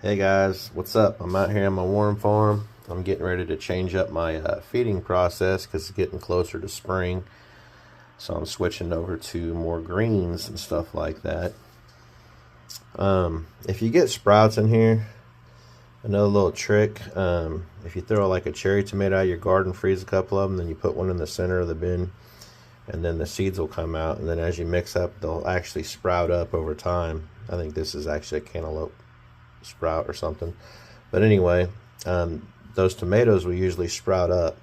Hey guys, what's up? I'm out here on my worm farm. I'm getting ready to change up my feeding process because it's getting closer to spring. So I'm switching over to more greens and stuff like that. If you get sprouts in here, another little trick, if you throw like a cherry tomato out of your garden, freeze a couple of them, then you put one in the center of the bin, and then the seeds will come out, and then as you mix up, they'll actually sprout up over time. I think this is actually a cantaloupe sprout or something, but anyway, those tomatoes will usually sprout up,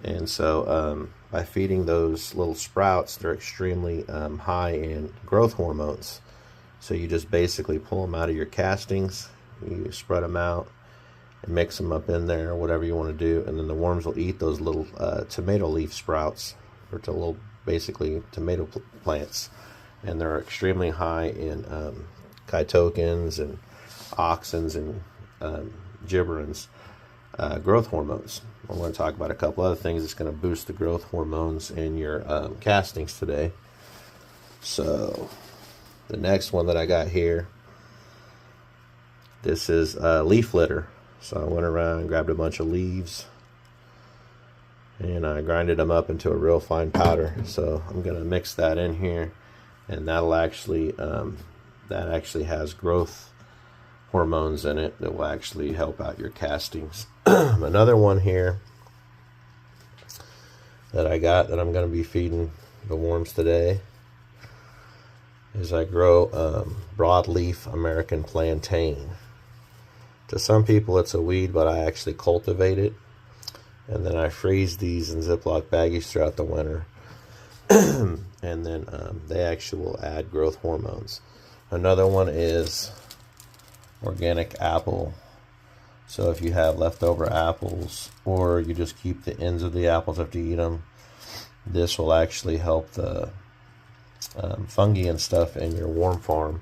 and so by feeding those little sprouts, they're extremely high in growth hormones. So you just basically pull them out of your castings, you spread them out and mix them up in there, whatever you want to do, and then the worms will eat those little tomato leaf sprouts, or to little basically tomato plants, and they're extremely high in chitokins and auxins and gibberellins, growth hormones. I'm going to talk about a couple other things that's going to boost the growth hormones in your castings today. So the next one that I got here, this is leaf litter. So I went around and grabbed a bunch of leaves and I grinded them up into a real fine powder. So I'm going to mix that in here, and that'll actually that actually has growth hormones in it that will actually help out your castings. Another one here that I got that I'm going to be feeding the worms today is I grow broadleaf American plantain. To some people it's a weed, but I actually cultivate it, and then I freeze these in Ziploc baggies throughout the winter. And then they actually will add growth hormones. Another one is organic apple. So if you have leftover apples, or you just keep the ends of the apples after you eat them, this will actually help the fungi and stuff in your worm farm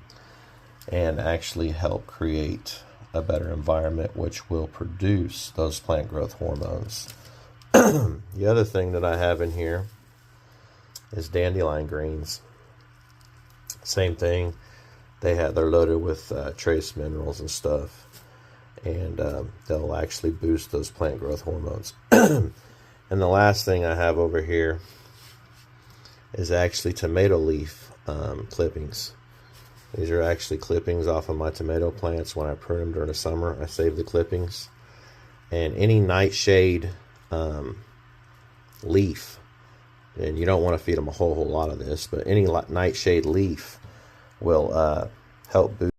and actually help create a better environment, which will produce those plant growth hormones. The other thing that I have in here is dandelion greens. Same thing. They're loaded with trace minerals and stuff, and they'll actually boost those plant growth hormones. And the last thing I have over here is actually tomato leaf clippings. These are actually clippings off of my tomato plants. When I prune them during the summer, I save the clippings. And any nightshade leaf, and you don't want to feed them a whole lot of this, but any nightshade leaf will help boost